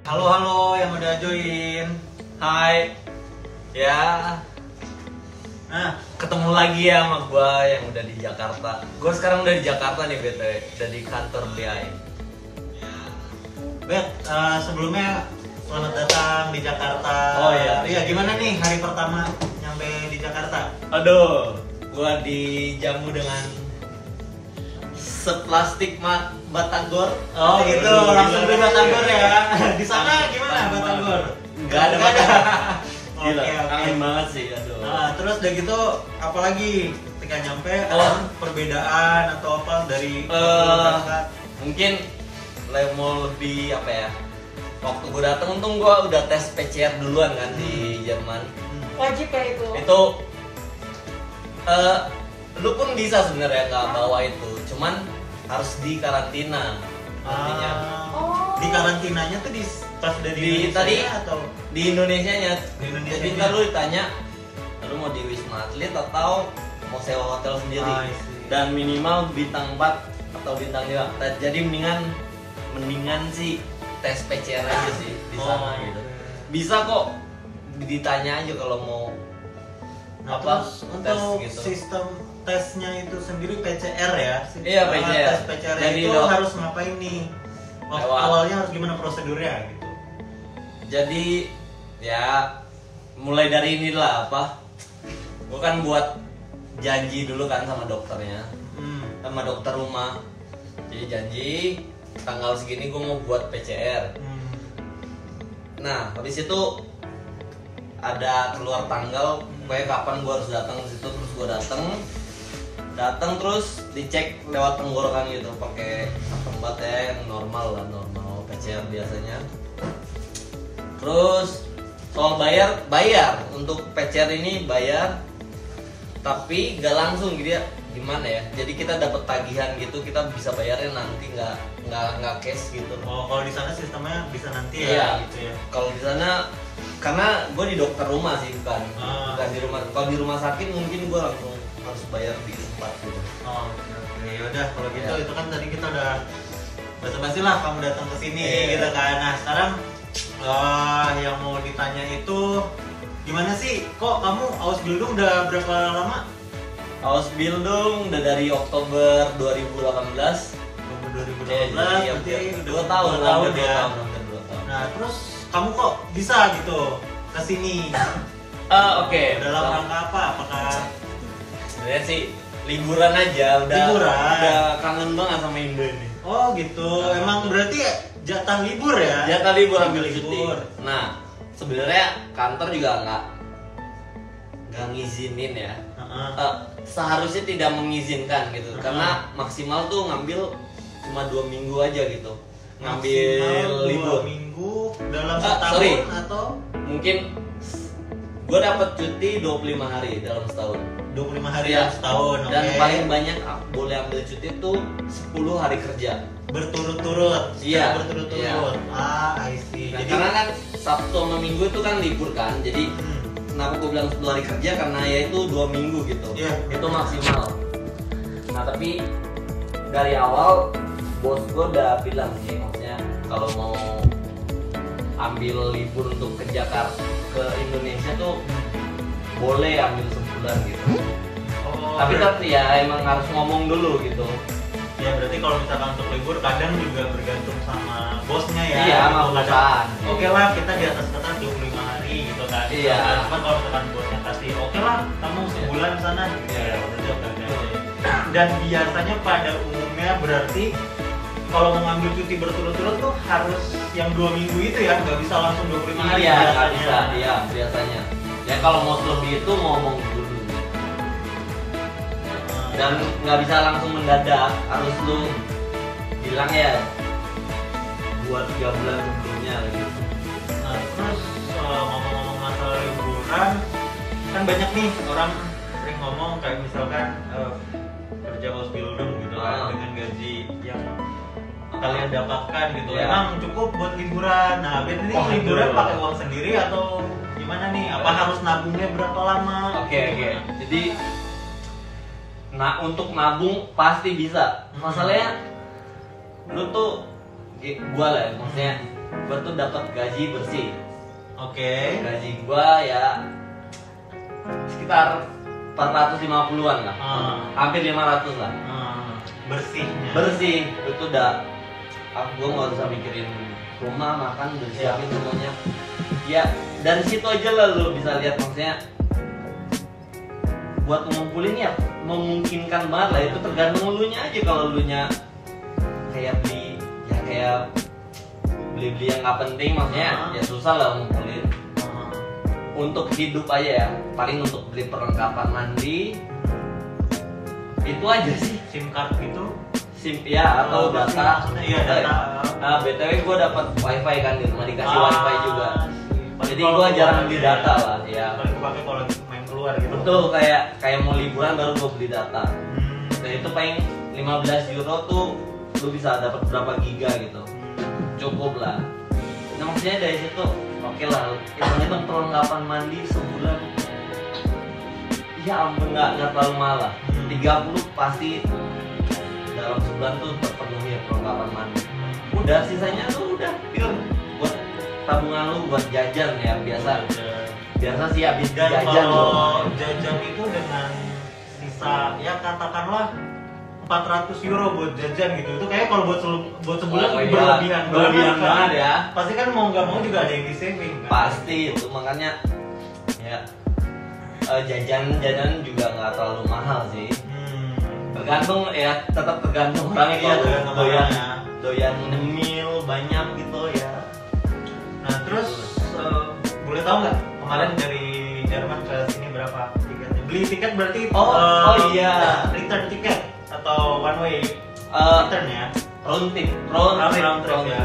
Halo yang udah join. Hai. Ya. Nah, ketemu lagi ya sama gue yang udah di Jakarta. Gue sekarang udah di Jakarta nih, BTW. Udah di kantor BI. Bet, sebelumnya selamat datang di Jakarta. Oh iya. Iya, gimana nih hari pertama nyampe di Jakarta? Aduh, gue dijamu dengan seplastik batagor. Oh gitu, Aduh, langsung gila, di Batagor gila. ya. Di sana gimana Batagor? Gak ada batagor. Gila, Oke. kangen banget sih, aduh. Nah, terus udah gitu apalagi ketika nyampe ada perbedaan atau apa dari berangkat? Mungkin mau lebih apa ya? Waktu gue dateng untung gue udah tes PCR duluan kan di Jerman. Wajib ya itu. Itu lu pun bisa sebenarnya nggak bawa itu, cuman harus di karantina nantinya. Di karantinanya tuh pas udah di Indonesia tadi atau di Indonesianya. Di Indonesianya. Jadi ntar lu ditanya, lu mau di Wisma Atlet atau mau sewa hotel sendiri, I see. dan minimal bintang 4 atau bintang 5. Jadi mendingan sih tes PCR aja sih di sana gitu. Bisa kok ditanya aja kalau mau. Nah, Apa? terus Tes untuk gitu. sistem tesnya itu sendiri PCR ya? Iya, PCR. Tes PCR Jadi itu dok- harus ngapain nih? Lewat. Awalnya harus gimana prosedurnya gitu? Jadi ya mulai dari inilah apa? Gue kan buat janji dulu kan sama dokternya, sama dokter rumah. Jadi janji tanggal segini gue mau buat PCR. Nah habis itu ada keluar tanggal, pokoknya kapan gue harus datang ke situ, terus gue datang terus dicek lewat tenggorokan gitu pakai tempat yang normal normal PCR biasanya. Terus soal bayar untuk PCR ini bayar, tapi nggak langsung gitu ya, gimana ya, jadi kita dapat tagihan gitu, kita bisa bayarnya nanti, nggak cash gitu. Oh, kalau di sana sistemnya bisa nanti Iya. ya gitu ya. Kalau di sana karena gue di dokter rumah sih, bukan di rumah. Kalau di rumah sakit mungkin gue langsung harus bayar di tempat gitu. Oh, oke. Yaudah kalau gitu Iya. itu kan tadi kita udah basa-basi lah kamu datang ke sini Iya. gitu kan. Nah, sekarang yang mau ditanya itu gimana sih? Kok kamu Ausbildung udah berapa lama? Ausbildung udah dari Oktober 2018. Oktober 2018 Iya, berarti udah 2 tahun, 2 tahun hampir ya. 2 tahun, hampir 2 tahun. Nah, terus kamu kok bisa gitu ke sini? Oke. Dalam rangka apa? Apakah Sebenarnya sih liburan aja, Liburan. udah kangen banget sama Indo ini. Oh gitu. Emang berarti jatah libur ya? Jatah libur ambil Libur. cuti. Nah, sebenarnya kantor juga nggak ngizinin ya. Heeh. Seharusnya tidak mengizinkan gitu, karena maksimal tuh ngambil cuma 2 minggu aja gitu. Ngambil Maksimal 2 libur. minggu dalam Ah, setahun sorry. atau Mungkin gue dapat cuti 25 hari dalam setahun. 25 hari Iya. dalam setahun. Dan oke. paling banyak boleh ambil cuti tuh 10 hari kerja. berturut-turut. Iya. Secara berturut-turut. Iya. I see. Nah, Jadi karena kan Sabtu sama Minggu itu kan libur kan, jadi kenapa gue bilang 10 hari kerja, karena ya itu 2 minggu gitu. Iya. Itu maksimal. Nah tapi dari awal bos gue udah bilang sih, maksudnya kalau mau ambil libur untuk ke Jakarta, ke Indonesia tuh boleh ambil sebulan gitu. Tapi ya emang harus ngomong dulu gitu. ya berarti kalau misalkan untuk libur kadang juga bergantung sama bosnya ya. Iya, sama Gitu, kadang, perusahaan. Oke lah kita di atas kertas 25 hari gitu kan. Iya. Cuma kalau misalkan bosnya kasih oke lah kamu sebulan sana gitu Iya. ya. Udah oke. Dan biasanya pada umumnya berarti kalau mau ngambil cuti berturut-turut tuh harus yang 2 minggu itu ya, nggak bisa langsung 25 hari Iya, nggak biasanya. bisa, iya biasanya. Ya kalau mau lebih itu ngomong dulu. Dan nggak bisa langsung mendadak, harus lu bilang ya buat 3 bulan sebelumnya gitu. Nah, terus ngomong-ngomong masalah liburan, kan banyak nih orang sering ngomong kayak misalkan kerja Ausbildung gitu kan dengan gaji yang kalian dapatkan gitu. Iya. Emang cukup buat liburan. Nah, Ben ini Oh, liburan betul. pakai uang sendiri atau gimana nih? Apa harus nabungnya berapa lama? Oke. Jadi untuk nabung pasti bisa. Masalahnya lu tuh gua lah ya, maksudnya gua tuh dapat gaji bersih. Oke. Gaji gua ya sekitar 450-an lah. Hampir 500 lah. Bersihnya. Bersih. Itu udah gua nggak usah mikirin rumah, makan, udah siapin semuanya. Ya, dari situ aja lah lu bisa lihat, maksudnya buat ngumpulin ya memungkinkan banget lah. Itu tergantung lu nya aja. Kalau lu nya kayak beli yang nggak penting, maksudnya ya susah lah ngumpulin. Untuk hidup aja ya, paling untuk beli perlengkapan mandi itu aja sih. SIM card gitu? SIM ya, atau data. Iya, data. Nah, BTW gue dapat wifi kan di rumah, dikasih wifi juga. Jadi gue jarang beli data lah ya. Paling gue pakai kalau main keluar gitu. Betul, kayak mau liburan baru gue beli data. Dan itu paling 15 euro tuh lu bisa dapat berapa giga gitu. Cukup lah. Nah, maksudnya dari situ oke lah, hitung perlengkapan mandi sebulan ya ampun nggak terlalu mahal lah. 30 pasti dalam sebulan tuh terpenuhi perlengkapan mandi. Udah sisanya tuh udah pure buat tabungan lu buat jajan ya, biasa sih habis dan jajan kalau jajan itu dengan sisa ya katakanlah 400 euro buat jajan gitu, itu kayak kalau buat sebulan berlebihan banget ya. Pasti kan mau nggak mau juga ada yang di saving kan? Pasti itu, makanya ya jajan juga nggak terlalu mahal sih. Tergantung ya, tetap tergantung orang itu. Doyan nyemil banyak gitu ya. Nah terus boleh tahu nggak kemarin dari Jerman ke sini berapa tiketnya? Beli tiket berarti iya, return tiket atau one way return ya? Round trip ya.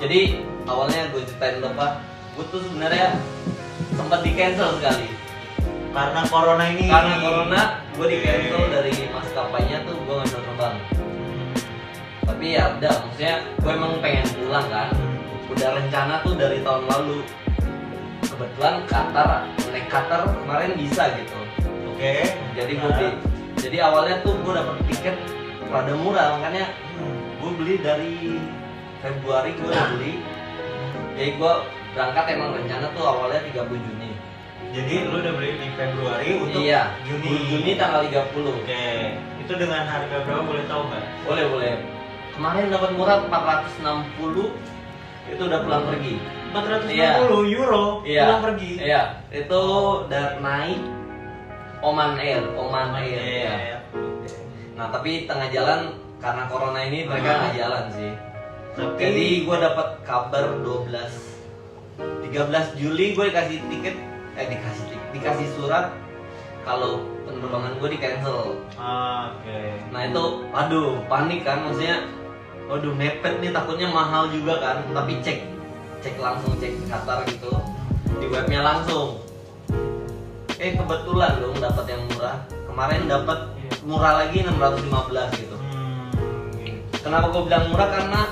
Jadi awalnya gue ceritain dulu Pak, gue tuh sebenarnya sempat di cancel sekali karena corona ini. Karena corona gue di cancel dari maskapainya tuh, gue nggak bisa terbang. Tapi ya udah, maksudnya gue emang pengen pulang kan. Udah rencana tuh dari tahun lalu. Kebetulan naik Qatar kemarin bisa gitu. Oke. Jadi gue beli. Jadi awalnya tuh gue dapet tiket rada murah, makanya gue beli dari Februari gue udah beli. Jadi gue berangkat emang rencana tuh awalnya 30 Juni. Jadi lu udah beli di Februari untuk Juni tanggal 30. Oke. Itu dengan harga berapa boleh tahu nggak? Boleh. Kemarin dapat murah 460. Itu udah pulang pergi. 460 euro pulang pergi. Iya. Itu udah naik Oman Air. Ya. Nah, tapi tengah jalan karena corona ini mereka nggak jalan sih. Jadi gue dapat kabar 13 Juli gue dikasih surat kalau penerbangan gue di cancel. Oke. Nah itu, aduh panik kan, maksudnya, aduh mepet nih, takutnya mahal juga kan. Tapi cek langsung Qatar gitu di webnya langsung. Kebetulan dong dapat yang murah. Kemarin dapat murah lagi 615 gitu. Kenapa gue bilang murah? Karena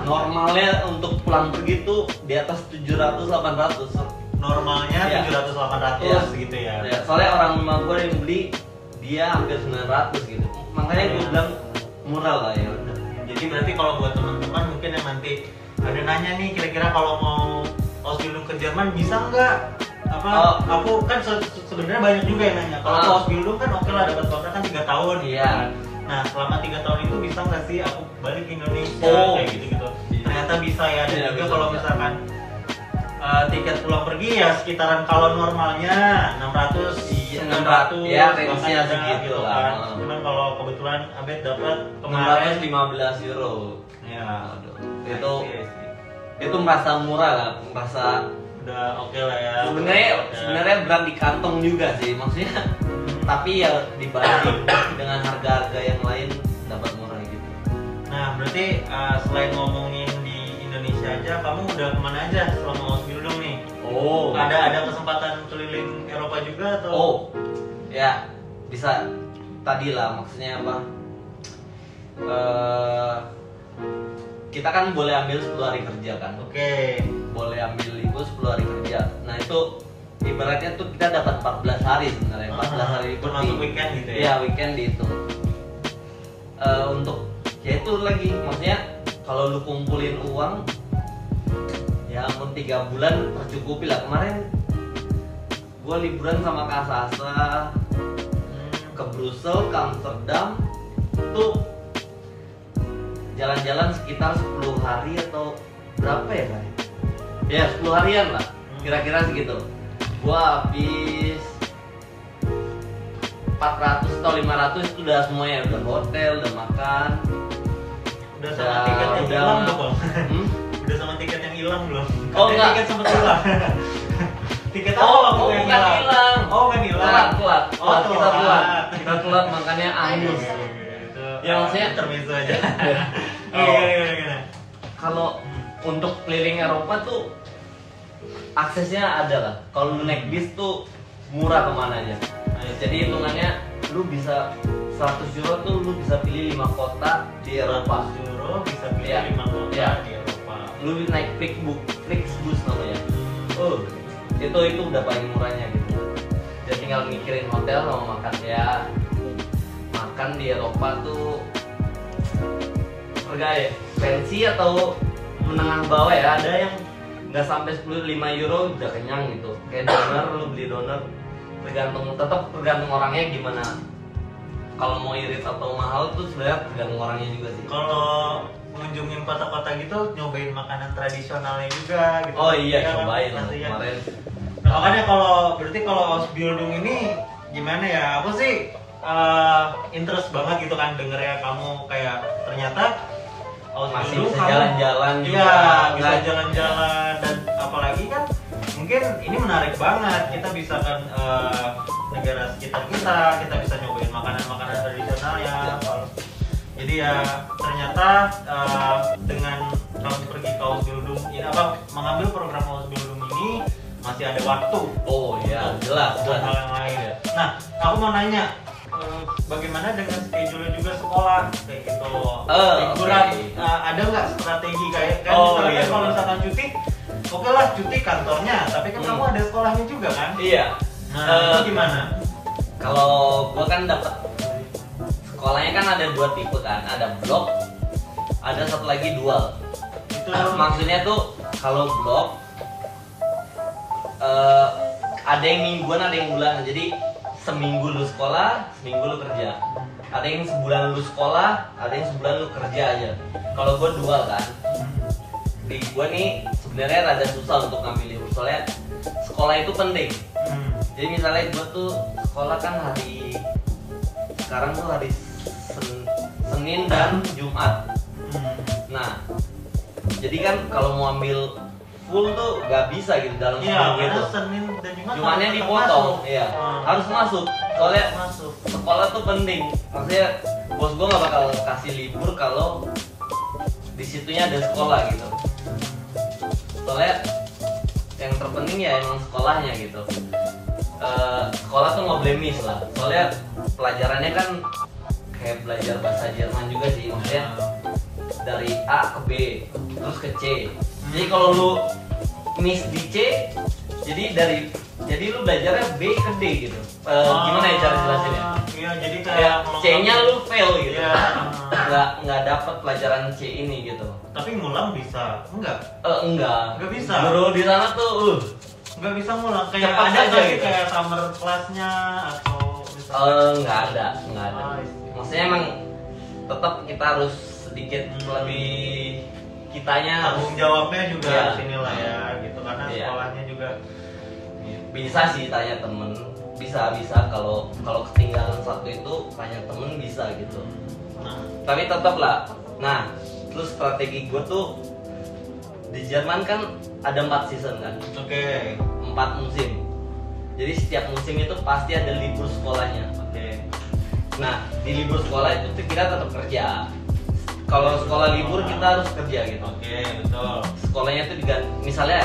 normalnya untuk pulang pergi tuh di atas 700-800. Normalnya 700-800 gitu ya. Soalnya orang rumah gue yang beli dia hampir 900 gitu. Makanya gue bilang murah lah ya udah. Jadi berarti kalau buat teman-teman mungkin yang nanti ada nanya nih, kira-kira kalau mau Ausbildung ke Jerman bisa nggak? Aku kan sebenarnya banyak juga yang nanya. Kalau Ausbildung kan oke lah, dapat kontrak kan 3 tahun. Iya. Nah selama 3 tahun itu bisa nggak sih aku balik ke Indonesia kayak gitu? Ternyata bisa ya. Dan juga kalau misalkan tiket pulang pergi ya sekitaran, kalau normalnya 600 ya range-nya segitu kan. Cuman kalau kebetulan Abed dapat kemarin 615 euro. Ya. Itu merasa murah lah, merasa udah oke lah ya. Sebenarnya berat di kantong juga sih, maksudnya. Tapi ya dibanding dengan harga-harga yang lain dapat murah gitu. Nah berarti selain ngomongin di Indonesia aja, kamu udah kemana aja selama Ausbildung nih? Ada kesempatan keliling Eropa juga atau? Ya bisa. Tadi lah, maksudnya apa? Kita kan boleh ambil 10 hari kerja kan? Oke. Boleh ambil libur 10 hari kerja. Nah itu ibaratnya tuh kita dapat 14 hari sebenarnya. 14 hari libur termasuk weekend gitu ya? Iya, weekend dihitung. Untuk ya itu lagi, maksudnya kalau lu kumpulin uang ya ampun 3 bulan tercukupi lah. Kemarin gua liburan sama Kak Sasa ke Brussels, ke Amsterdam tuh jalan-jalan sekitar 10 hari atau berapa ya kan? Ya 10 harian lah, kira-kira segitu. Gua habis 400 atau 500 itu udah semuanya, udah hotel, udah makan, udah sama tiket yang hilang belum? Udah sama tiket yang hilang belum? Oh enggak, tiket sempat hilang. Tiket apa waktu yang bukan hilang. Oh kan hilang. Telat. Oh Kita telat makanya angus. Ya maksudnya termisu aja. Gimana? Kalau untuk keliling Eropa tuh aksesnya ada lah. Kalau lu naik bis tuh murah kemana aja. Jadi hitungannya lu bisa 100 euro tuh lu bisa pilih 5 kota di Eropa. 100 euro bisa pilih 5 kota di Eropa. Lu naik Flixbus namanya. Itu udah paling murahnya gitu. Jadi tinggal mikirin hotel sama makan ya. Makan di Eropa tuh harga ya fancy atau menengah bawah ya, ada yang nggak sampai 5 euro udah kenyang gitu. Kayak doner, lu beli doner tetap tergantung orangnya gimana. Kalau mau irit atau mahal tuh sebenarnya tergantung orangnya juga sih. Kalau mengunjungin kota-kota gitu nyobain makanan tradisionalnya juga gitu. Oh iya, ya, cobain ya. kemarin. Nah, makanya berarti kalau Ausbildung ini gimana ya? Aku sih interest banget gitu kan denger ya kamu kayak ternyata masih bisa jalan-jalan juga. Iya, bisa jalan-jalan dan apalagi kan mungkin ini menarik banget. Kita bisa kan negara sekitar kita bisa nyobain makanan-makanan tradisional ya. Jadi ya ternyata dengan kamu pergi ke Ausbildung ini mengambil program Ausbildung ini masih ada waktu. Oh iya, jelas. Buat hal yang lain ya. Nah, aku mau nanya bagaimana dengan schedule juga sekolah kayak gitu. Liburan ada nggak strategi kayak kan misalnya kalau misalkan cuti, oke lah cuti kantornya, tapi kan kamu ada sekolahnya juga kan? Iya. Nah, itu gimana? Kalau gua kan dapat sekolahnya kan ada 2 tipe kan, ada blok, ada satu lagi dual. Itu maksudnya tuh kalau blok ada yang mingguan, ada yang bulanan. Jadi seminggu lu sekolah, seminggu lu kerja. Ada yang sebulan lu sekolah, ada yang sebulan lu kerja aja. Kalau gua dual kan, di gua nih sebenarnya rada susah untuk ngambil libur soalnya sekolah itu penting. Jadi misalnya gua tuh sekolah kan sekarang tuh hari Senin dan Jumat. Nah, jadi kan kalau mau ambil full tuh nggak bisa gitu dalam seminggu itu. Senin dan Jumat Jumatnya dipotong, iya. Harus masuk. Soalnya sekolah tuh penting. Maksudnya bos gua nggak bakal kasih libur kalau di situnya ada sekolah gitu. Soalnya yang terpenting ya emang sekolahnya gitu. Sekolah tuh nggak boleh miss lah. Soalnya pelajarannya kan kayak belajar bahasa Jerman juga sih. Maksudnya dari A ke B terus ke C. Jadi kalau lu miss di C, jadi lu belajarnya B ke D gitu. Gimana ya cara jelasinnya? Iya, jadi kayak C-nya lu fail gitu. Iya. Nggak dapat pelajaran C ini gitu. Tapi ngulang bisa? Enggak. Enggak bisa. Guru di sana tuh nggak bisa ngulang. Kayak cepat ada aja sih gitu. Kayak summer class-nya atau misalnya nggak ada. Maksudnya emang tetap kita harus sedikit lebih kitanya tanggung jawabnya juga ya. Harus inilah ya gitu karena sekolahnya juga bisa sih tanya temen, bisa kalau ketinggalan satu itu tanya temen bisa gitu. Tapi tetap lah. Nah, terus strategi gue tuh di Jerman kan ada 4 season kan. Oke. 4 musim. Jadi setiap musim itu pasti ada libur sekolahnya. Oke. Nah, di libur sekolah itu tuh kita tetap kerja. Kalau sekolah libur kita harus kerja gitu. Oke, betul. Sekolahnya tuh diganti. Misalnya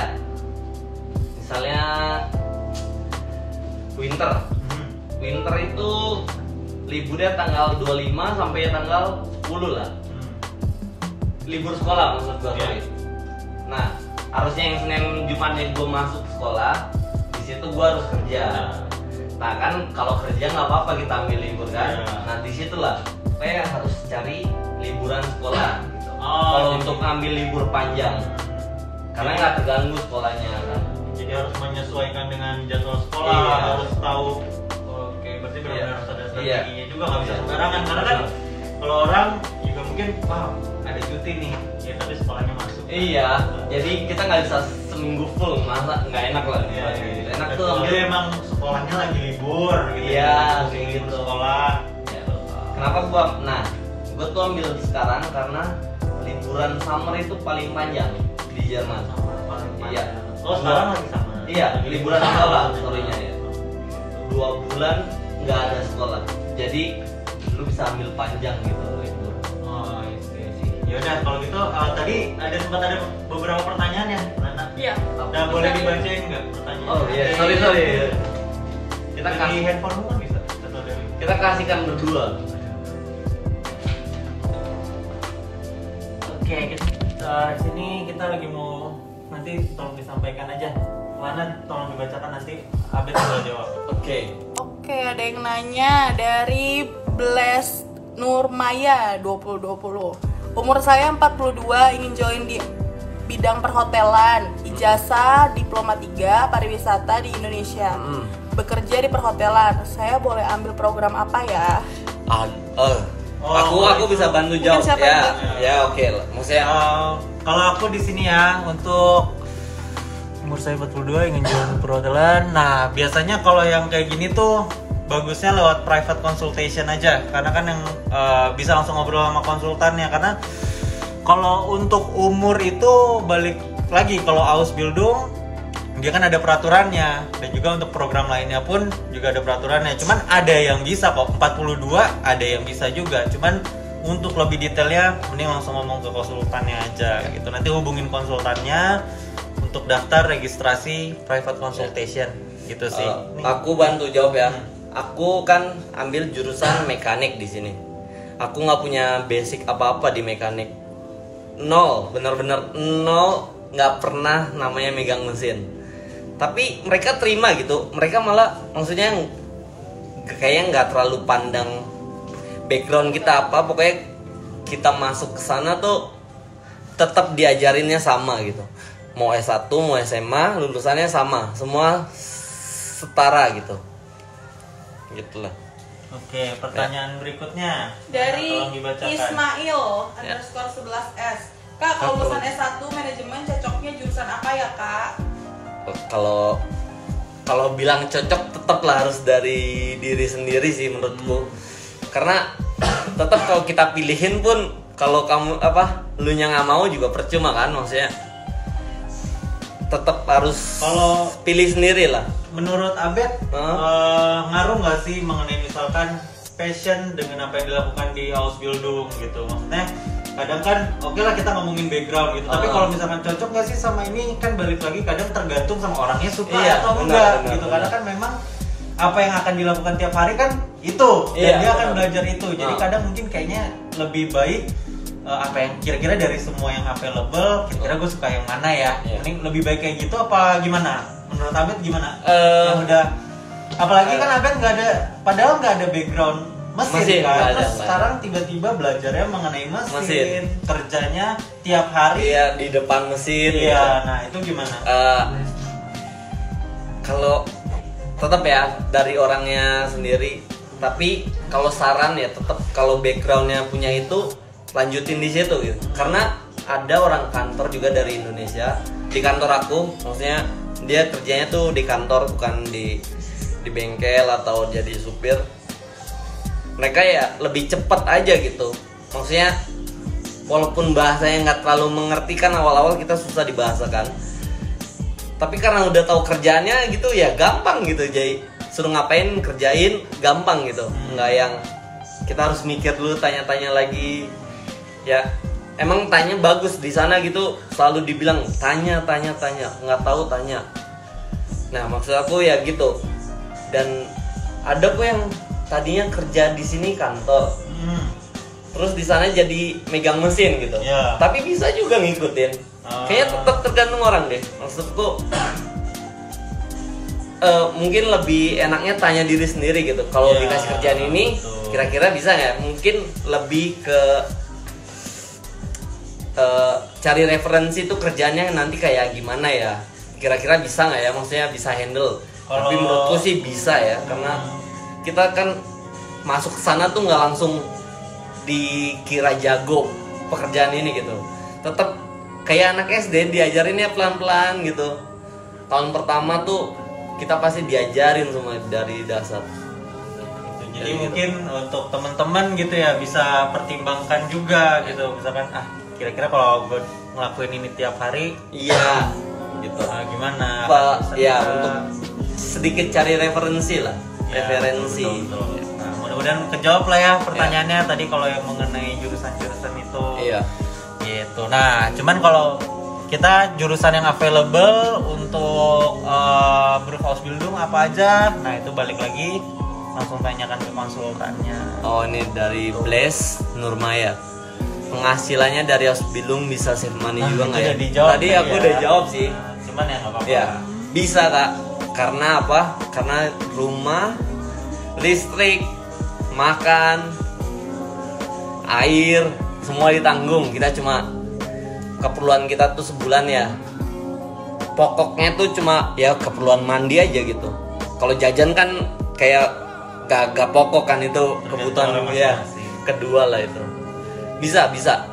winter. Winter itu liburnya tanggal 25 sampai tanggal 10 lah. Libur sekolah maksud gua. Nah, harusnya yang Senin Jumatnya gua masuk sekolah, di situ gua harus kerja. Nah kan kalau kerja nggak apa-apa kita ambil libur kan. Nah disitulah kayak harus cari liburan sekolah gitu. Kalau kalau untuk ambil libur panjang karena nggak terganggu sekolahnya kan. Jadi harus menyesuaikan dengan jadwal sekolah, Iya. harus tahu. Oke, berarti benar-benar harus ada strateginya Iya. juga, nggak bisa sembarangan karena kan kalau orang juga mungkin ada cuti nih, ya tapi sekolahnya masuk. Iya, jadi kita nggak bisa seminggu full, masa nggak enak lah. Iya, Gitu. Enak dan tuh kalau ambil. emang sekolahnya lagi libur gitu. Iya, kayak gitu. Sekolah. Ya. Kenapa gua tuh ambil sekarang karena liburan summer itu paling panjang di Jerman. Iya. Oh, sekarang lagi sama. Iya, Lagi liburan sekolah, sorry-nya ya. 2 bulan nggak ada sekolah, jadi lu bisa ambil panjang gitu libur. Oh, iya sih. Ya udah kalau gitu tadi sempat ada beberapa pertanyaan ya, Nana. Iya. Nah, boleh dibacain nggak pertanyaan? Oh iya, sorry. Kita kasih handphonemu kan bisa. Atau dari Kita kasihkan berdua. Oke, sini kita lagi mau nanti tolong disampaikan aja. Mana tolong dibacakan nanti Abed tinggal jawab. Oke. Oke, ada yang nanya dari Bless Nurmaya 2020. Umur saya 42, ingin join di bidang perhotelan, ijazah diploma 3 pariwisata di Indonesia. Bekerja di perhotelan. Saya boleh ambil program apa ya? Aku bisa bantu Mungkin jawab siapa ya. yang Ya oke lah. Maksudnya Kalau aku di sini ya untuk umur saya 42 ingin join perhotelan. Nah, biasanya kalau yang kayak gini tuh bagusnya lewat private consultation aja karena kan yang bisa langsung ngobrol sama konsultannya karena kalau untuk umur itu balik lagi kalau Ausbildung dia kan ada peraturannya dan juga untuk program lainnya pun juga ada peraturannya. Cuman ada yang bisa kok 42 ada yang bisa juga. Cuman untuk lebih detailnya mending langsung ngomong ke konsultannya aja gitu. Nanti hubungin konsultannya untuk daftar registrasi private consultation gitu sih. aku bantu jawab ya. Aku kan ambil jurusan mekanik di sini. Aku nggak punya basic apa-apa di mekanik. Nol, bener-bener nol, nggak pernah namanya megang mesin. Tapi mereka terima gitu. Mereka malah maksudnya kayaknya nggak terlalu pandang background kita apa. Pokoknya kita masuk ke sana tuh tetap diajarinnya sama gitu. Mau S1, mau SMA, lulusannya sama. Semua setara gitu. Gitulah. Oke, pertanyaan berikutnya. Dari Tolong dibacakan. Ismail underscore 11S. Kak, kalau lulusan S1 manajemen cocoknya jurusan apa ya, Kak? Kalau bilang cocok tetaplah harus dari diri sendiri sih menurutku. Karena tetap kalau kita pilihin pun kalau kamu lu nya nggak mau juga percuma kan, maksudnya tetap harus Kalau pilih sendiri lah. menurut Abed ngaruh nggak sih mengenai misalkan passion dengan apa yang dilakukan di Ausbildung gitu? Maksudnya kadang kan oke lah kita ngomongin background gitu, tapi kalau misalkan cocok nggak sih sama ini kan balik lagi kadang tergantung sama orangnya suka atau enggak gitu. Karena kan memang apa yang akan dilakukan tiap hari kan itu dan dia akan belajar itu. Jadi kadang mungkin kayaknya lebih baik apa yang kira-kira dari semua yang available kira-kira gue suka yang mana ya. Mending lebih baik kayak gitu apa gimana? Menurut Abed gimana? Yang udah apalagi kan Abed nggak ada, padahal nggak ada background mesin kan. Terus sekarang tiba-tiba belajarnya mengenai mesin. Kerjanya tiap hari di depan mesin. Iya, nah itu gimana? Kalau tetap ya dari orangnya sendiri. Tapi kalau saran ya tetap kalau backgroundnya punya itu lanjutin di situ gitu. Karena ada orang kantor juga dari Indonesia di kantor aku, maksudnya dia kerjanya tuh di kantor bukan di bengkel atau jadi supir. Mereka ya lebih cepat aja gitu. Maksudnya walaupun bahasanya nggak terlalu mengerti kan awal-awal kita susah dibahasakan. Tapi karena udah tahu kerjaannya gitu ya gampang gitu. Jadi suruh ngapain kerjain gampang gitu. Nggak yang kita harus mikir dulu tanya-tanya lagi. Ya emang tanya bagus di sana gitu, selalu dibilang tanya, nggak tahu tanya. Nah maksud aku ya gitu. Dan ada kok yang tadinya kerja di sini kantor, terus di sana jadi megang mesin gitu. Tapi bisa juga ngikutin. Kayaknya tetap tergantung orang deh. Maksudku mungkin lebih enaknya tanya diri sendiri gitu. Kalau dikasih kerjaan ini, kira-kira bisa nggak? Mungkin lebih ke cari referensi tuh kerjanya nanti kayak gimana ya, kira-kira bisa nggak ya, maksudnya bisa handle. Tapi menurutku sih bisa ya, karena kita kan masuk ke sana tuh nggak langsung dikira jago pekerjaan ini gitu. Tetap kayak anak SD diajarin ya pelan-pelan gitu. Tahun pertama tuh kita pasti diajarin semua dari dasar. Jadi mungkin untuk teman-teman gitu ya bisa pertimbangkan juga gitu, misalkan kira-kira kalau gue ngelakuin ini tiap hari, iya gitu. Gimana? Ya untuk sedikit cari referensi lah, Ya, referensi. betul. Nah, mudah-mudahan kejawab lah ya pertanyaannya tadi kalau yang mengenai jurusan-jurusan itu. Iya. Gitu. Nah, cuman kalau kita jurusan yang available untuk Berufsbildung apa aja? Nah, itu balik lagi langsung tanyakan ke konsultannya. Oh, ini dari Blaise Nurmaya. Penghasilannya dari Ausbildung bisa save money juga nggak ya? Tadi aku udah jawab sih. Cuman ya nggak apa-apa. Ya, bisa Kak. Karena apa? Karena rumah, listrik, makan, air, semua ditanggung. Kita cuma keperluan kita tuh sebulan ya. Pokoknya tuh cuma ya keperluan mandi aja gitu. Kalau jajan kan kayak gak pokok kan, itu kebutuhan ya kedua lah itu. Bisa,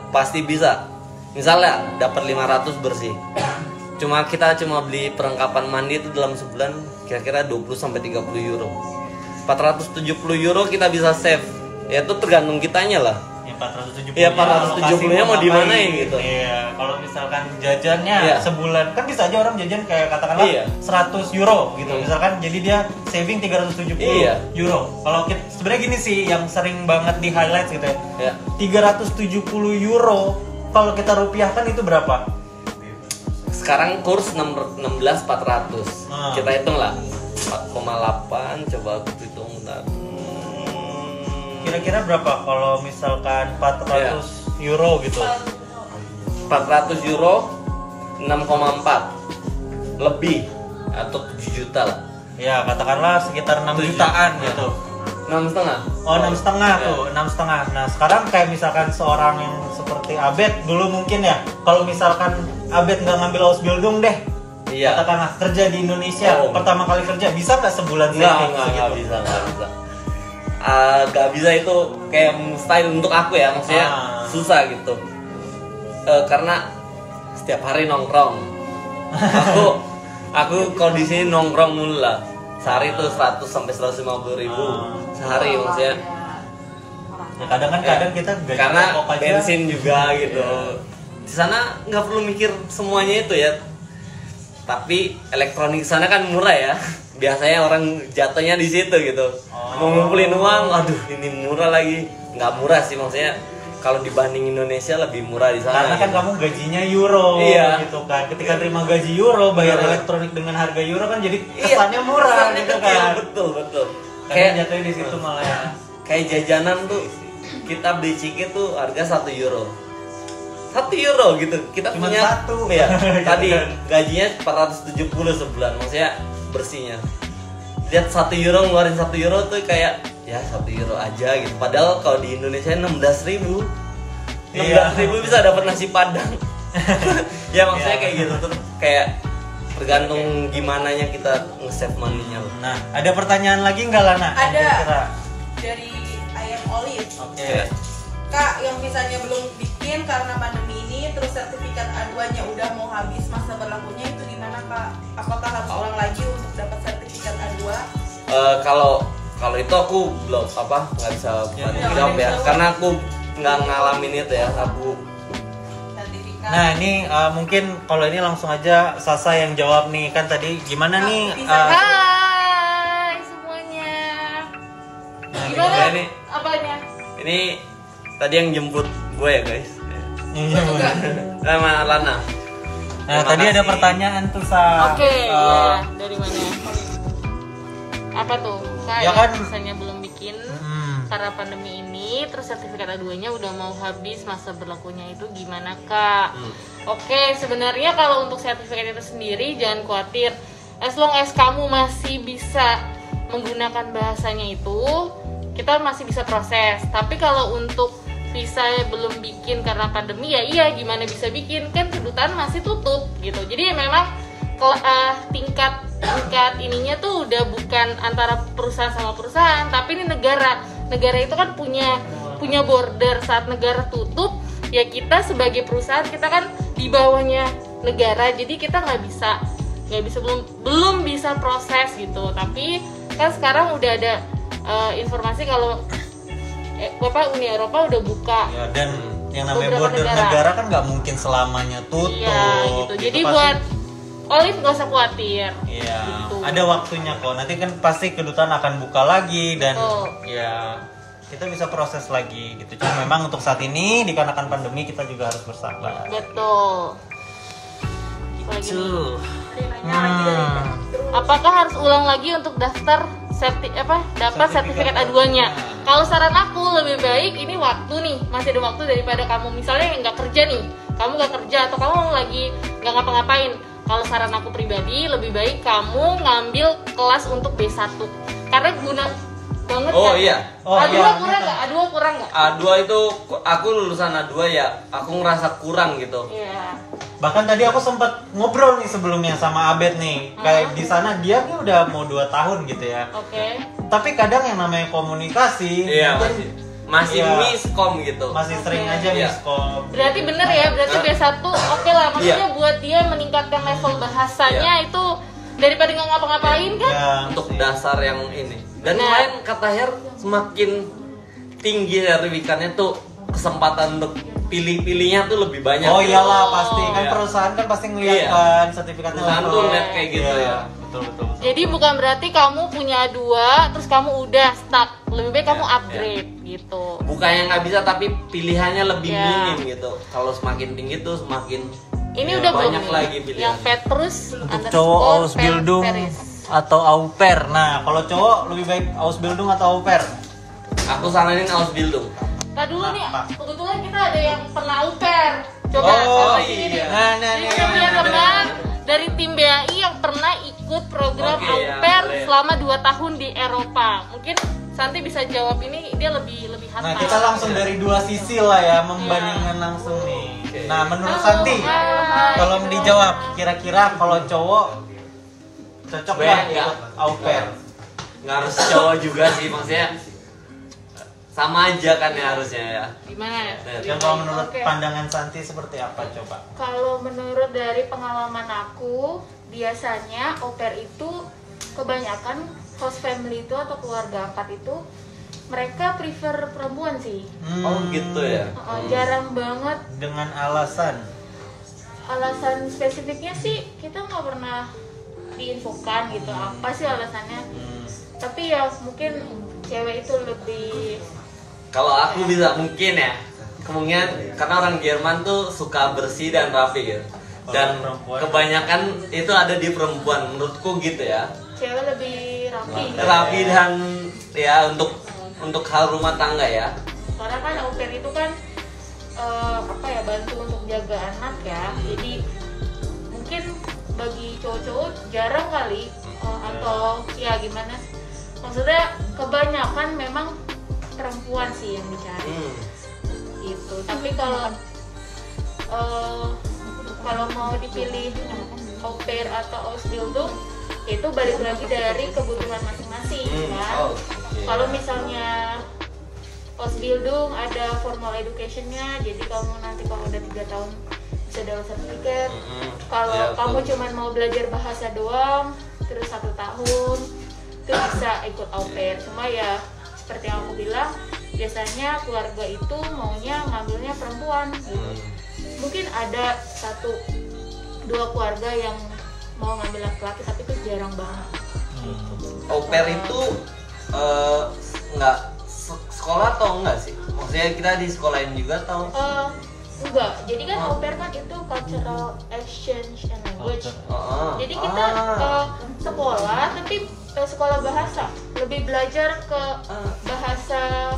pasti bisa. Misalnya dapat 500 bersih. Kita cuma beli perlengkapan mandi itu dalam sebulan kira-kira 20 sampai 30 euro. 470 euro kita bisa save. Ya itu tergantung kitanya lah. Ya 470-nya mau di mana ya gitu. Iya, kalau misalkan jajannya sebulan kan bisa aja orang jajan kayak katakanlah 100 euro gitu. Misalkan jadi dia saving 370 euro. Kalau sebenarnya gini sih yang sering banget di highlight gitu ya. 370 euro kalau kita rupiahkan itu berapa? Sekarang kurs 16.400. Kita hitung lah 4,8, coba aku hitung bentar. Kira-kira berapa kalau misalkan 400 euro gitu? 400 euro 6,4 lebih atau 7 juta lah. Ya katakanlah sekitar 6 jutaan gitu. 6,5. Oh 6,5 tuh, 6,5. Nah sekarang kayak misalkan seorang yang seperti Abed dulu mungkin ya, kalau misalkan Abed nggak ngambil Ausbildung deh, katakanlah kerja di Indonesia, pertama kali kerja, bisa nggak sebulan saving? Nggak bisa. Gak bisa, itu kayak mustahil untuk aku ya, maksudnya susah gitu. Karena setiap hari nongkrong. Aku kalau di sini nongkrong mulu lah. Sehari tuh 100 sampai 150 ribu sehari maksudnya. Ya, kadang kita gaji karena pokok aja. bensin juga gitu. Di sana nggak perlu mikir semuanya itu ya. Tapi elektronik di sana kan murah ya. Biasanya orang jatuhnya di situ gitu. Mau ngumpulin uang, aduh ini murah lagi. Nggak murah sih maksudnya. Kalau dibanding Indonesia lebih murah di sana. Karena kan kamu gajinya euro gitu kan. Ketika terima gaji euro, bayar elektronik dengan harga euro kan jadi kesannya murah gitu kan. Betul. Kayak jatuhnya di situ malah ya. Kayak jajanan tuh kita beli ciki tuh harga 1 euro. 1 euro gitu. Kita cuma punya satu. Ya, tadi gajinya 470 sebulan maksudnya bersihnya. Lihat 1 euro ngeluarin 1 euro tuh kayak ya 1 euro aja gitu. Padahal kalau di Indonesia 16.000 bisa dapat nasi padang. Ya maksudnya kayak gitu tuh, kayak tergantung gimananya kita nge-save money-nya. Nah, ada pertanyaan lagi nggak Lana? Ada. Dari Ayam Olive. Oke. Kak, yang misalnya belum bikin karena pandemi ini, terus sertifikat A2-nya udah mau habis masa berlakunya, itu gimana Kak? Apakah harus ulang lagi untuk dapat sertifikat A2? Kalau itu aku belum nggak bisa jawab ya, karena aku nggak ngalamin itu ya, aku. Sertifikat. Nah ini mungkin kalau ini langsung aja Sasa yang jawab nih, kan tadi gimana nih? Hai semuanya. Gimana? Ini Apanya? Ini tadi yang jemput gue ya guys. Sama Lana. Nah tadi ada pertanyaan tuh Sa. Oke, dari mana? Apa tuh? Kak, Ya kan? misalnya belum bikin karena pandemi ini, terus sertifikat A2-nya udah mau habis masa berlakunya, itu gimana Kak? Oke, sebenarnya kalau untuk sertifikat itu sendiri jangan khawatir. As long as kamu masih bisa menggunakan bahasanya itu, kita masih bisa proses. Tapi kalau untuk visa belum bikin karena pandemi, ya iya gimana bisa bikin, kan kedutaan masih tutup gitu. Jadi ya memang tingkat ininya tuh udah bukan antara perusahaan sama perusahaan, tapi ini negara itu kan punya border. Saat negara tutup, ya kita sebagai perusahaan kita kan di bawahnya negara, jadi kita nggak bisa belum bisa proses gitu. Tapi kan sekarang udah ada informasi kalau Uni Eropa udah buka ya, dan yang namanya beberapa border negara kan nggak mungkin selamanya tutup. Iya gitu. Jadi pasti, buat Olive nggak usah khawatir. Iya, gitu. ada waktunya kok. Nanti kan pasti kedutaan akan buka lagi dan ya kita bisa proses lagi gitu. Cuma memang untuk saat ini dikarenakan pandemi kita juga harus bersabar. Betul. Gitu. Apakah harus ulang lagi untuk daftar dapat sertifikat A2-nya? Kalau saran aku lebih baik ini waktu nih, masih ada waktu daripada kamu misalnya nggak kerja nih, kamu nggak kerja atau kamu lagi nggak ngapa-ngapain. Kalau saran aku pribadi lebih baik kamu ngambil kelas untuk B1 karena guna banget. Oh kan? iya. A2 iya, kurang nggak? A2 kurang nggak? A2 itu aku lulusan A2 ya, aku ngerasa kurang gitu. Iya. Bahkan tadi aku sempat ngobrol nih sebelumnya sama Abed nih. Kayak di sana dia nih udah mau 2 tahun gitu ya. Oke. Tapi kadang yang namanya komunikasi Iya, mungkin masih iya, miskom gitu. masih sering aja Iya. miskom. Berarti bener ya, berarti B1 oke lah. Maksudnya Iya. buat dia meningkatkan level bahasanya itu daripada nggak ngapa-ngapain kan? Ya, Untuk dasar yang ini. Dan Nah. kemarin kata Her semakin tinggi sertifikatnya tuh kesempatan untuk pilih-pilihnya tuh lebih banyak. Oh iyalah pasti kan Iya. perusahaan kan pasti ngeliat Iya. kan sertifikatnya. Perusahaan level. tuh ngeliat kayak gitu Iya, ya. Betul. Jadi bukan berarti kamu punya 2 terus kamu udah stuck. Lebih baik kamu Iya, upgrade gitu. Bukannya nggak bisa tapi pilihannya lebih Iya. minim gitu. Kalau semakin tinggi tuh semakin Ini ya, udah belum banyak nih? lagi pilihan. Yang Petrus Untuk cowok Ausbildung atau au pair. Nah, kalau cowok lebih baik Ausbildung atau au pair? Aku saranin Ausbildung. Tadi dulu nih, Apa? kebetulan kita ada yang pernah au pair. Coba Oh, sama sini iya. nih. Nah, Jadi kita punya teman dari tim BAI yang pernah ikut program Oke, au ya, pair boleh. selama 2 tahun di Eropa. Mungkin Santi bisa jawab ini, dia lebih hafal. Nah, kita langsung dari 2 sisi lah ya, membandingkan langsung nih. Oke. Nah, menurut Halo, Santi, hai. tolong dijawab kira-kira kalau cowok cocok nggak Enggak. ikut au pair? Nggak harus cowok juga sih, maksudnya sama aja kan ya harusnya ya. Gimana ya? Dan kalau menurut Oke. pandangan Santi seperti apa coba? Kalau menurut dari pengalaman aku, biasanya au pair itu kebanyakan host family itu atau keluarga angkat itu mereka prefer perempuan sih. Oh gitu ya. Jarang banget. Dengan alasan Alasan spesifiknya sih kita nggak pernah diinfokan gitu apa sih alasannya. Tapi ya mungkin cewek itu lebih Kalau aku bisa mungkin ya, kemungkinan karena orang Jerman tuh suka bersih dan rapi gitu. Dan perempuan. kebanyakan itu ada di perempuan, menurutku gitu ya. cewek lebih rapi. Rapi dan ya untuk hal rumah tangga ya. Karena kan au pair itu kan bantu untuk jaga anak ya. Jadi mungkin bagi cowok-cowok jarang kali atau ya gimana? Maksudnya kebanyakan memang perempuan sih yang dicari gitu. Tapi kalau mau dipilih au pair atau Ausbildung itu balik lagi dari kebutuhan masing-masing kan. Kalau misalnya Ausbildung ada formal educationnya, jadi kamu nanti kalau udah 3 tahun bisa dapat sertifikat. Kalau Ya, kamu betul. cuman mau belajar bahasa doang, terus 1 tahun itu bisa ikut au pair. Cuma ya seperti yang aku bilang, biasanya keluarga itu maunya ngambilnya perempuan gitu. Mungkin ada 1-2 keluarga yang mau ngambil laki-laki, tapi itu jarang banget. Au pair itu nggak sekolah atau enggak sih? Maksudnya kita di sekolahin juga atau? Enggak, jadi kan au pair kan itu cultural exchange and language. Jadi kita sekolah, tapi sekolah bahasa, lebih belajar ke bahasa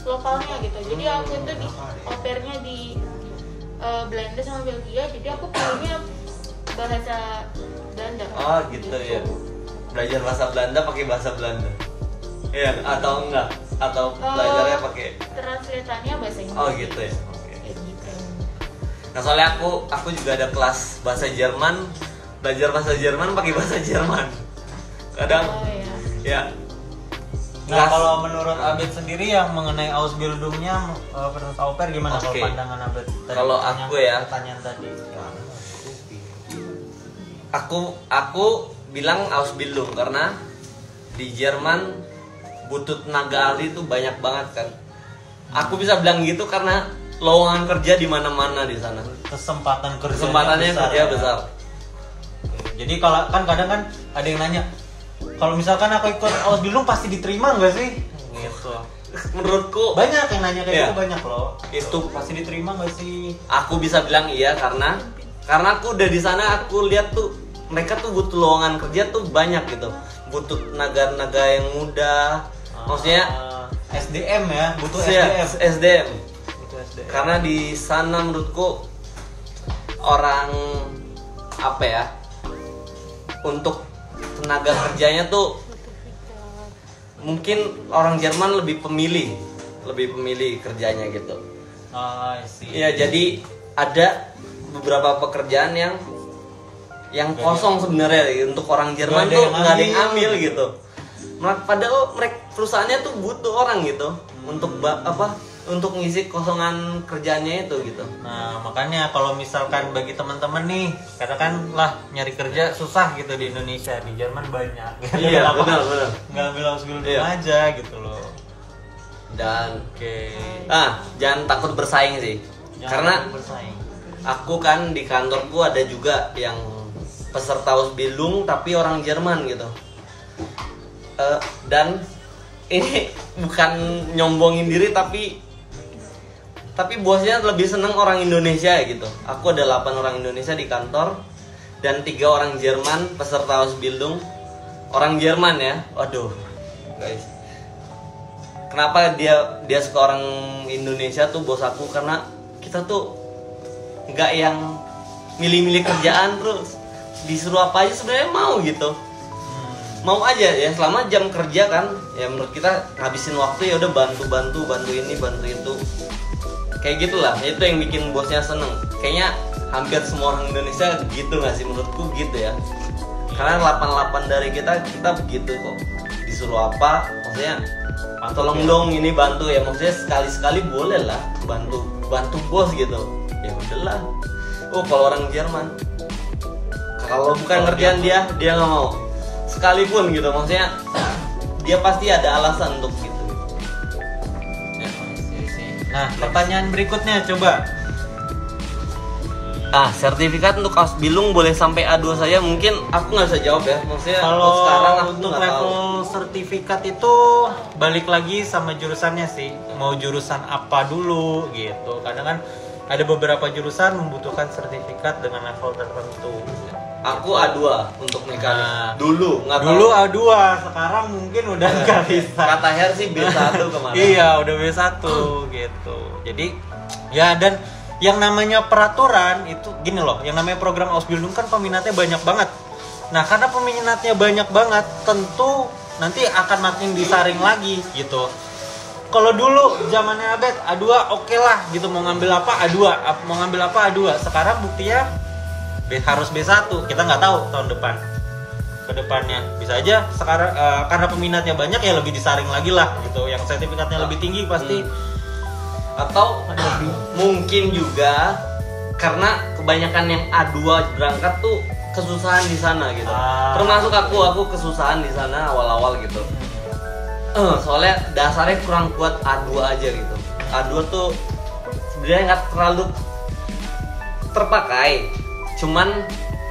lokalnya gitu. Jadi aku itu di au pairnya di Belanda sama Belgia, jadi aku pilihnya bahasa Belanda. Oh gitu ya. Belajar bahasa Belanda pakai bahasa Belanda. Iya atau enggak? atau belajarnya pakai translatannya bahasa Inggris. oh gitu ya. Oke. Kayak gitu. Nah soalnya aku juga ada kelas bahasa Jerman, belajar bahasa Jerman pakai bahasa Jerman. Kadang Oh ya. ya. Nah, kalau menurut Abed sendiri yang mengenai Ausbildungnya versus au pair gimana kalau Oke. pandangan Abed? Kalau aku ya, pertanyaan tadi. Aku bilang Ausbildung karena di Jerman butuh tenaga ahli itu banyak banget kan. Aku bisa bilang gitu karena lowongan kerja di mana-mana di sana. Kesempatannya kerja besar. Jadi kalau kan kadang kan ada yang nanya, kalau misalkan aku ikut Ausbildung pasti diterima nggak sih? Gitu. Menurutku Banyak yang nanya kayak Iya. gitu, banyak loh. Itu Pasti diterima nggak sih? aku bisa bilang iya karena aku udah di sana, aku lihat tuh mereka tuh butuh lowongan kerja tuh banyak gitu. Butuh tenaga yang muda. Maksudnya SDM ya, butuh SDM. Butuh SDM. Karena di sana menurutku orang apa ya? Untuk tenaga kerjanya tuh mungkin orang Jerman lebih pemilih kerjanya gitu. I see. Iya, jadi ada beberapa pekerjaan yang kosong sebenarnya untuk orang Jerman Nggak ada tuh yang nggak ada yang ambil. ambil gitu. Padahal mereka perusahaannya tuh butuh orang gitu untuk untuk ngisi kosongan kerjanya itu gitu. Nah makanya kalau misalkan bagi teman-teman nih, katakanlah nyari kerja susah gitu di Indonesia, di Jerman banyak. Iya, Kenapa benar. nggak ambil Ausbildung Iya. aja gitu loh. Dan Oke. jangan takut bersaing sih. Karena bersaing. aku kan di kantorku ada juga yang peserta Ausbildung tapi orang Jerman gitu. Dan ini bukan nyombongin diri tapi bosnya lebih seneng orang Indonesia gitu. Aku ada 8 orang Indonesia di kantor dan 3 orang Jerman peserta Ausbildung. Orang Jerman ya. Waduh, guys. Kenapa dia suka orang Indonesia tuh bos aku, karena kita tuh nggak yang milih-milih kerjaan terus disuruh apa aja sebenarnya mau gitu. Mau aja ya selama jam kerja kan ya, menurut kita ngabisin waktu ya udah bantu ini bantu itu kayak gitulah. Itu yang bikin bosnya seneng. Kayaknya hampir semua orang Indonesia gitu nggak sih, menurutku gitu ya. Karena 88 dari kita begitu kok, disuruh apa maksudnya tolong dong ini bantu ya, maksudnya sekali boleh lah bantu bos gitu ya udahlah. Kalau orang Jerman kalau bukan kerjaan dia nggak mau sekalipun gitu, maksudnya dia pasti ada alasan untuk gitu. Nah pertanyaan berikutnya coba. Sertifikat untuk Ausbildung boleh sampai A2 saja, mungkin aku nggak bisa jawab ya, maksudnya Kalau sekarang aku untuk nggak level tahu. sertifikat itu balik lagi sama jurusannya sih. Mau jurusan apa dulu gitu. Kadang kan ada beberapa jurusan membutuhkan sertifikat dengan level tertentu. Aku A2 untuk mekanik. Nah, Dulu nggak tahu. Dulu A2, sekarang mungkin udah nggak bisa. Kata Her sih B1 kemarin. Iya, udah B1 gitu. Jadi ya, dan yang namanya peraturan itu gini loh, yang namanya program Ausbildung kan peminatnya banyak banget. Nah, karena peminatnya banyak banget, tentu nanti akan makin disaring lagi gitu. Kalau dulu zamannya Abed A2 oke lah gitu, mau ngambil apa A2, mau ngambil apa A2. Sekarang buktinya harus B1, kita nggak tahu tahun depan ke depannya. Bisa aja sekarang karena peminatnya banyak ya lebih disaring lagi lah gitu. Yang sertifikatnya lebih tinggi pasti. Atau mungkin juga karena kebanyakan yang A2 berangkat tuh kesusahan di sana gitu. Termasuk aku kesusahan di sana awal-awal gitu. Soalnya dasarnya kurang kuat A2 aja gitu. A2 tuh sebenarnya nggak terlalu terpakai. Cuman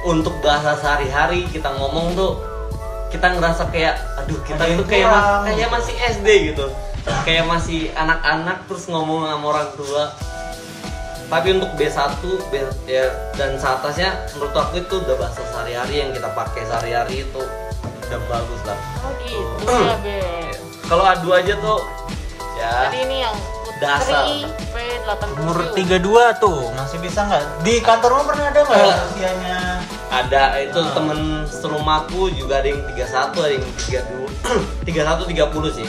untuk bahasa sehari-hari kita ngomong tuh kita ngerasa kayak aduh kita tuh kayak masih SD gitu. Kayak masih anak-anak terus ngomong sama orang tua. Tapi untuk B1 ya, dan seatasnya menurut aku itu udah bahasa sehari-hari yang kita pakai sehari-hari itu udah bagus lah. Oh gitu ya, Be. Kalau A2 aja tuh ya Jadi ini yang dasar. P80. Umur 32 tuh masih bisa nggak? Di kantormu pernah ada nggak usianya? Ada itu temen serumahku juga ada yang 31, ada yang 32 31 30 sih.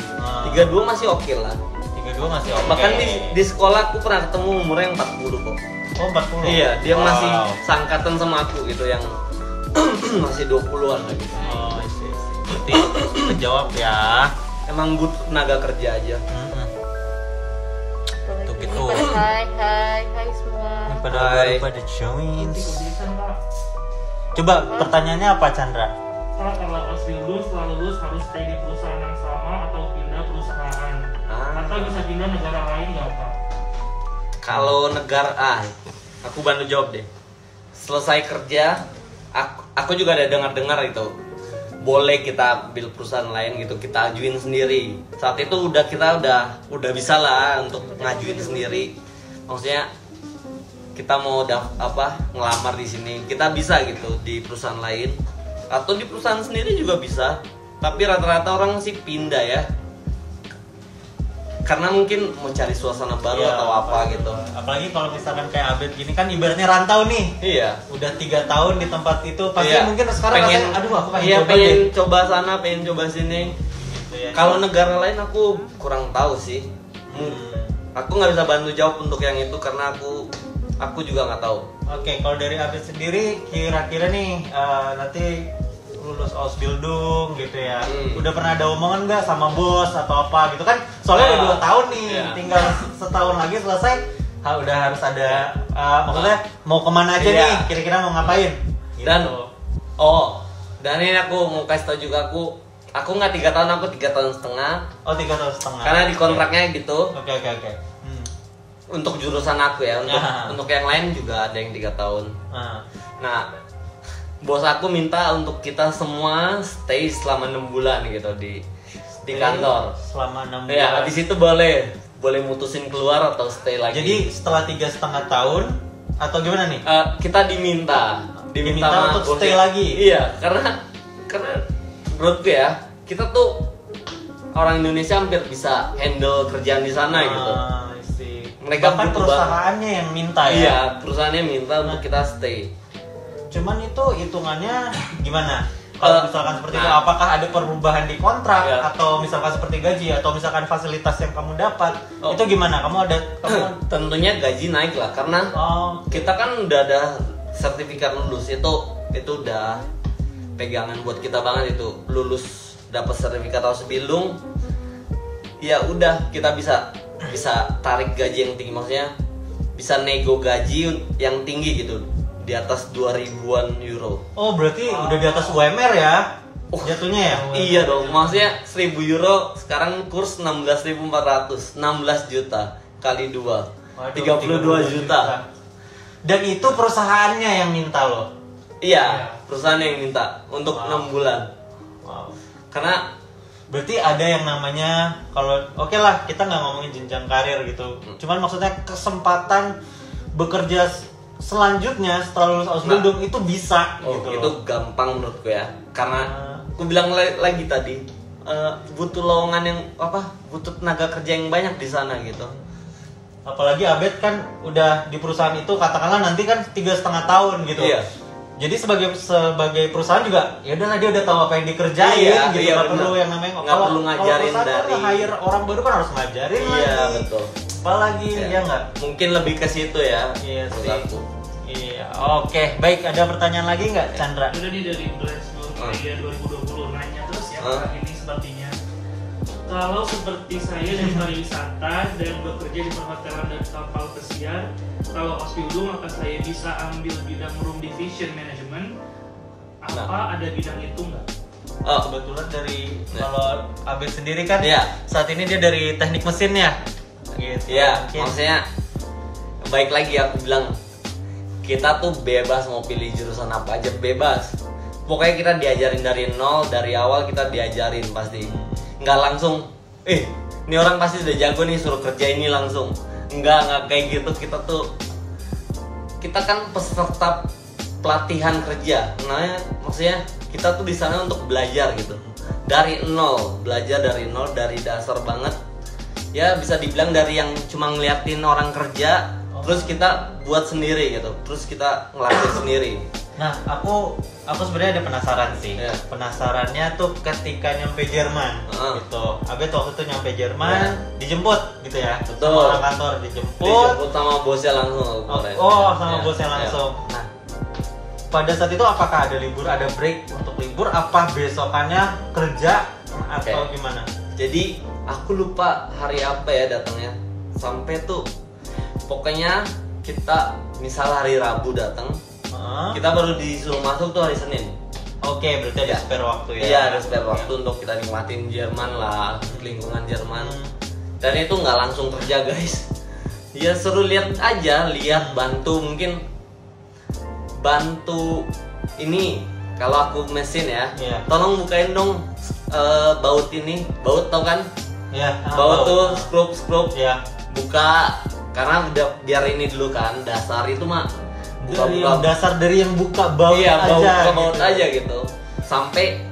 32 masih oke lah. 32 masih oke. Bahkan di sekolah aku pernah ketemu umurnya yang 40 kok. Oh 40? Iya, dia masih sangkatan sama aku gitu, yang masih 20-an lagi. Oh isi. Berarti kejawab ya. Emang butuh tenaga kerja aja. Tuh gitu. Hai semua. Pada join. Coba pertanyaannya apa, Chandra? Kak, kalau pas lulus setelah lulus harus stay di perusahaan yang sama atau pindah perusahaan? Atau bisa pindah negara lain nggak Kak? Kalau negara, aku bantu jawab deh. Selesai kerja, aku juga ada dengar-dengar itu. Boleh kita ambil perusahaan lain gitu, kita ajuin sendiri. Saat itu kita udah bisa lah untuk ngajuin sendiri. Maksudnya kita mau ngelamar di sini, kita bisa gitu di perusahaan lain atau di perusahaan sendiri juga bisa. Tapi rata-rata orang sih pindah ya, karena mungkin mau cari suasana baru atau apa gitu. Apalagi kalau misalkan kayak Abed gini kan ibaratnya rantau nih. Iya. Udah 3 tahun di tempat itu, pasti Iya. mungkin sekarang pengen, rasanya, aduh aku pengen iya, coba pengen deh. coba sana, pengen coba sini. Gitu ya. Kalau negara lain aku kurang tahu sih. Aku nggak bisa bantu jawab untuk yang itu karena aku juga nggak tahu. Oke, kalau dari Abed sendiri kira-kira nih nanti lulus Ausbildung gitu ya. Udah pernah ada omongan nggak sama bos atau apa gitu kan? Soalnya udah 2 tahun nih, tinggal setahun lagi selesai. Udah harus ada maksudnya mau kemana aja nih? Kira-kira mau ngapain? Gitu. Dan ini aku mau kasih tau juga, aku nggak 3 tahun, aku 3 tahun setengah. Oh 3 tahun setengah. Karena di kontraknya gitu. Oke. Untuk jurusan aku ya, untuk yang lain juga ada yang 3 tahun. Nah, bos aku minta untuk kita semua stay selama 6 bulan gitu di kantor. Selama 6 bulan. Ya, habis itu boleh mutusin keluar atau stay lagi. Jadi setelah 3,5 tahun atau gimana nih? Kita diminta sama untuk bosnya. stay lagi. Iya, karena menurutku ya, kita tuh orang Indonesia hampir bisa handle kerjaan di sana gitu. Mereka bahkan butuh perusahaannya yang minta ya. Iya, perusahaannya minta untuk kita stay. Cuman itu hitungannya gimana? Kalau misalkan seperti itu, apakah ada perubahan di kontrak atau misalkan seperti gaji atau misalkan fasilitas yang kamu dapat? Itu gimana? Kamu Tentunya gaji naik lah karena kita kan udah ada sertifikat lulus, itu udah pegangan buat kita banget itu. Lulus dapat sertifikat Ausbildung, ya udah kita bisa tarik gaji yang tinggi, maksudnya bisa nego gaji yang tinggi gitu, di atas 2.000-an euro. Oh berarti udah di atas UMR ya jatuhnya ya? Iya dong, maksudnya 1.000 euro sekarang kurs 16.400, 16 juta kali 2, 32 juta. Dan itu perusahaannya yang minta loh? Iya, perusahaan yang minta untuk 6 bulan. Karena berarti ada yang namanya, kalau oke lah kita nggak ngomongin jenjang karir gitu, cuman maksudnya kesempatan bekerja selanjutnya setelah lulus Ausbildung itu bisa gitu. Itu gampang menurutku ya, karena aku bilang lagi tadi butuh lowongan yang butuh tenaga kerja yang banyak di sana gitu. Apalagi Abed kan udah di perusahaan itu katakanlah nanti kan 3,5 tahun gitu. Iya. Jadi sebagai perusahaan juga ya udahlah dia udah tahu apa yang dikerjain gitu, nggak perlu yang namanya nggak perlu ngajarin dari hire orang baru kan harus ngajarin lagi. Iya betul. Apalagi ya nggak? Mungkin lebih ke situ ya. Iya sih. Iya. Oke, baik, ada pertanyaan lagi nggak Chandra? Udah nih dari Blast Nurmaya 2020 nanya terus ya Kak, ini sepertinya. Kalau seperti saya dari pariwisata dan bekerja di perhotelan dan kapal pesiar, kalau Ausbildung maka saya bisa ambil bidang room division management. Ada bidang itu nggak? Kebetulan dari kalau Abed sendiri kan saat ini dia dari teknik mesin ya. Gitu. Iya, maksudnya baik lagi aku bilang kita tuh bebas mau pilih jurusan apa aja, bebas. Pokoknya kita diajarin dari nol, dari awal kita diajarin pasti. Nggak langsung, ini orang pasti udah jago nih suruh kerja ini langsung. Nggak kayak gitu. Kita kan peserta pelatihan kerja. Nah, maksudnya kita tuh di sana untuk belajar gitu. Dari nol, belajar dari nol, dari dasar banget. Ya bisa dibilang dari yang cuma ngeliatin orang kerja, terus kita buat sendiri gitu. Terus kita ngelakuin sendiri. Nah, aku sebenarnya ada penasaran sih. Iya. Penasarannya tuh ketika nyampe Jerman gitu. Abet waktu itu nyampe Jerman, Iya. dijemput gitu ya. Betul. Sama orang kantor dijemput. Dijemput sama bosnya langsung aku kemarin. Sama Iya. bosnya Iya. langsung. Nah, pada saat itu apakah ada libur, ada break untuk libur, apa besokannya kerja atau Oke. gimana? Jadi aku lupa hari apa ya datangnya. Sampai tuh pokoknya kita misal hari Rabu datang, kita baru disuruh masuk tuh hari Senin. Oke, berarti ada spare waktu ya? Iya, ada spare waktu untuk kita nikmatin Jerman lah, lingkungan Jerman. Dan itu nggak langsung kerja guys. Ya seru lihat aja, lihat bantu mungkin bantu ini. Kalau aku mesin ya, Iya. tolong bukain dong baut ini, baut tau kan? Iya. Baut tuh skrup Ya. buka karena udah biar ini dulu kan dasar itu mah Dari buka-buka yang dasar dari yang buka baut iya, aja. baut gitu. aja gitu sampai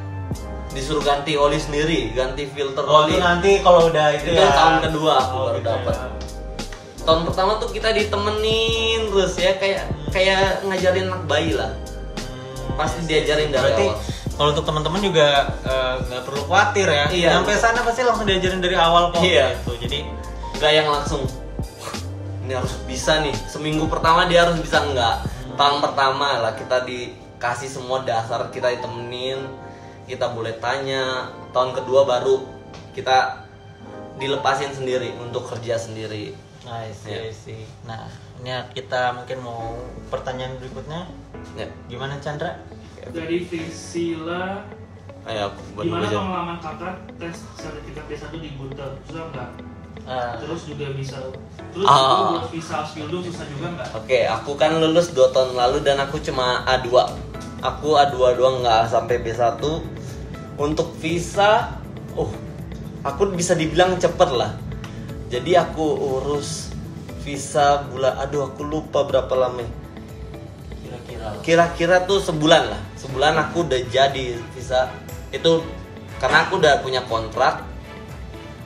disuruh ganti oli sendiri, ganti filter Oh, oli. itu nanti kalau udah itu, Itu ya. tahun kedua aku baru gitu dapat. ya. Tahun pertama tuh kita ditemenin terus ya kayak ngajarin anak bayi lah. Pasti diajarin dari Berarti awal. kalau untuk teman-teman juga nggak perlu khawatir ya. Iya. Sampai sana pasti langsung diajarin dari awal kok. Iya. Gitu. Jadi Enggak yang langsung ini harus bisa nih. Seminggu pertama dia harus bisa enggak. Tahun pertama lah kita dikasih semua dasar, kita ditemenin, kita boleh tanya. Tahun kedua baru kita dilepasin sendiri untuk kerja sendiri. I see, Iya. I see. Nah, ini kita mungkin mau pertanyaan berikutnya. Ya. Gimana Chandra? Dari Visila, Ayo aku baru gimana aja. pengalaman kakak tes sertifikat D1 di Gunter? Susah nggak? Terus juga bisa, terus Ah. juga buat visa Ausbildung susah juga nggak? Oke, aku kan lulus 2 tahun lalu dan aku cuma A2. Aku A2 doang, nggak sampai B1. Untuk visa, aku bisa dibilang cepet lah. Jadi aku urus visa aku lupa berapa lama. Kira-kira tuh sebulan lah. Sebulan aku udah jadi visa. Itu karena aku udah punya kontrak.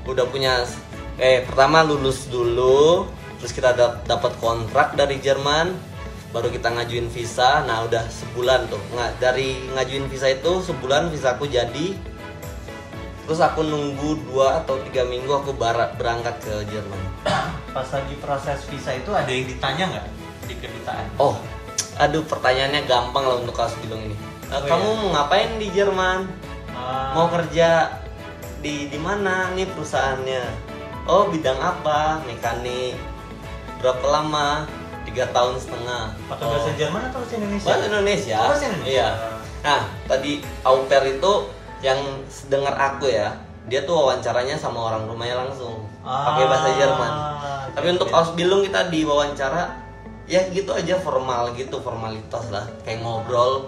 Udah punya pertama lulus dulu, terus kita dapat kontrak dari Jerman, baru kita ngajuin visa. Nah udah sebulan tuh dari ngajuin visa itu sebulan visa aku jadi. Terus aku nunggu 2 atau 3 minggu aku berangkat ke Jerman. Pas lagi proses visa itu ada yang ditanya nggak di kedutaan? Aduh pertanyaannya gampang lah untuk Ausbildung ini. Kamu iya. mau ngapain di Jerman? Mau kerja di mana nih perusahaannya? Bidang apa? Mekanik. Berapa lama? 3,5 tahun. Pakai bahasa Jerman atau bahasa Indonesia? Bahasa Indonesia. Bahasa Indonesia. Iya. Nah, tadi au pair itu yang dengar aku ya, dia tuh wawancaranya sama orang rumahnya langsung. Pakai bahasa Jerman. Tapi untuk Ausbildung kita diwawancara ya gitu aja formal gitu, formalitas lah, kayak ngobrol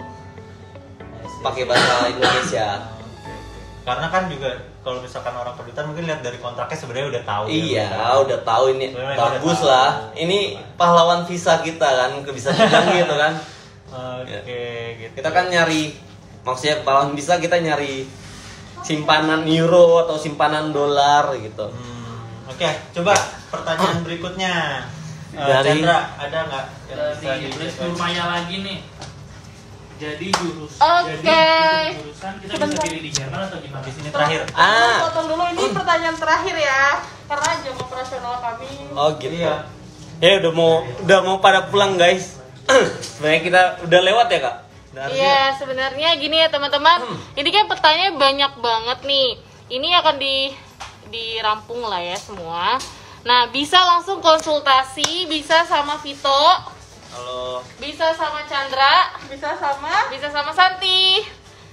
pakai bahasa Indonesia. Karena kan juga kalau misalkan orang kedutaan mungkin lihat dari kontraknya sebenarnya udah tahu. Iya, udah tahu ini Sebenarnya bagus udah lah. tahu. Ini pahlawan visa kita kan, bisa bilang gitu kan. Oke, gitu. Kita kan nyari, maksudnya pahlawan visa kita nyari simpanan euro atau simpanan dolar gitu. Oke, coba pertanyaan berikutnya. Dari- Chandra, ada nggak yang bisa Dari Bless dijawab? Nurmaya lagi nih. Jadi Oke. jadi untuk jurusan kita bisa Sebentar. pilih di Jerman atau gimana? Di sini terakhir. Potong dulu, ini pertanyaan terakhir ya, karena jam operasional kami. Oh gitu. Iya. Ya udah mau pada pulang guys. Sebenarnya kita udah lewat ya kak. Iya, sebenarnya gini ya teman-teman. Ini kan pertanyaan banyak banget nih. Ini akan dirampung lah ya semua. Nah, bisa langsung konsultasi, bisa sama Vito, Halo. bisa sama Chandra, bisa sama Santi.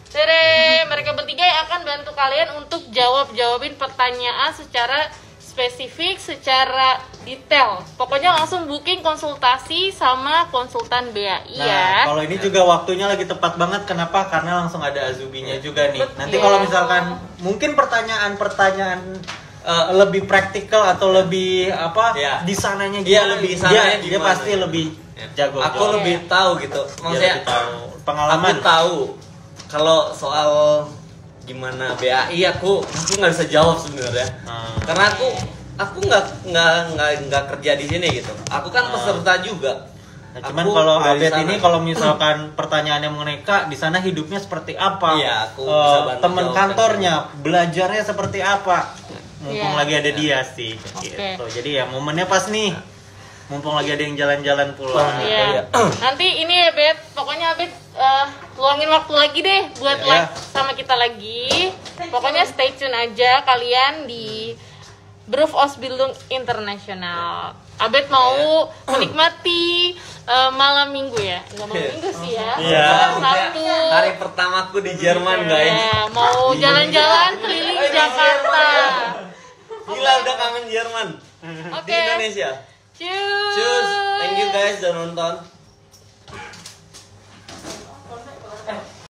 Tere, mereka bertiga yang akan bantu kalian untuk jawabin pertanyaan secara spesifik, secara detail. Pokoknya langsung booking konsultasi sama konsultan BAI Nah, ya. kalau ini juga waktunya lagi tepat banget. Kenapa? Karena langsung ada Azubinya juga nih. Betul. Nanti kalau misalkan mungkin pertanyaan lebih praktikal atau lebih apa Iya. di sananya Iya, lebih sananya dia gimana. pasti lebih jago. Aku jawab. lebih tahu gitu. Dia Maksudnya lebih tahu pengalaman. aku tahu kalau soal gimana BAI aku nggak bisa jawab sebenarnya. Karena aku nggak kerja di sini gitu. Aku kan peserta juga. Nah, cuman Aku kalau dari Abed sana. ini kalau misalkan pertanyaannya mengenai Kak di sana hidupnya seperti apa? Iya, aku bisa bantu teman jawab. kantornya belajarnya seperti apa? Mumpung Iya. lagi ada dia sih. Oke. Gitu. Jadi ya momennya pas nih. Mumpung lagi ada yang jalan-jalan pulang. Iya. Nanti ini ya Bet, pokoknya Bet luangin waktu lagi deh buat Iya. live sama kita lagi. Pokoknya stay tune aja kalian di Beruf Ausbildung Internasional. Abed mau menikmati malam minggu ya? Enggak malam minggu sih ya. Iya. Malam Sabtu. Hari pertamaku di Jerman guys. Ya, mau jalan-jalan keliling Jakarta. Gila udah kangen Jerman. Oke. Di Indonesia. Cheers. Cheers. Thank you guys udah nonton.